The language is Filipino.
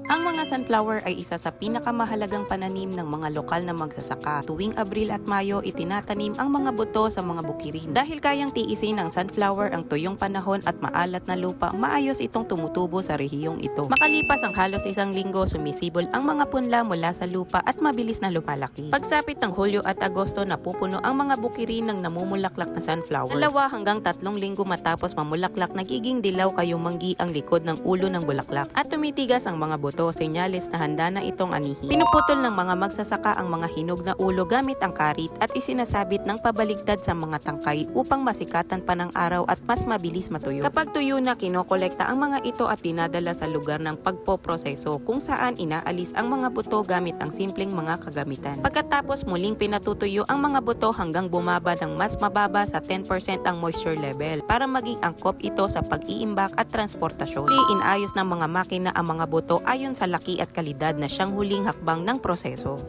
Ang mga sunflower ay isa sa pinakamahalagang pananim ng mga lokal na magsasaka. Tuwing Abril at Mayo, itinatanim ang mga buto sa mga bukirin. Dahil kayang tiisin ng sunflower ang tuyong panahon at maalat na lupa, maayos itong tumutubo sa rehiyong ito. Makalipas ang halos isang linggo, sumisibol ang mga punla mula sa lupa at mabilis na lumalaki. Pagsapit ng Hulyo at Agosto, napupuno ang mga bukirin ng namumulaklak na sunflower. 2 hanggang 3 linggo matapos mamulaklak, nagiging dilaw kayumanggi ang likod ng ulo ng bulaklak at tumitigas ang mga buto, senyales na handa na itong anihin. Pinuputol ng mga magsasaka ang mga hinog na ulo gamit ang karit at isinasabit ng pabaligtad sa mga tangkay upang masikatan pa ng araw at mas mabilis matuyo. Kapag tuyo na, kinokolekta ang mga ito at dinadala sa lugar ng pagpoproseso kung saan inaalis ang mga buto gamit ang simpleng mga kagamitan. Pagkatapos muling pinatutuyo ang mga buto hanggang bumaba ng mas mababa sa 10% ang moisture level para maging angkop ito sa pag-iimbak at transportasyon. Inayos ng mga makina ang mga buto ayon sa laki at kalidad na siyang huling hakbang ng proseso.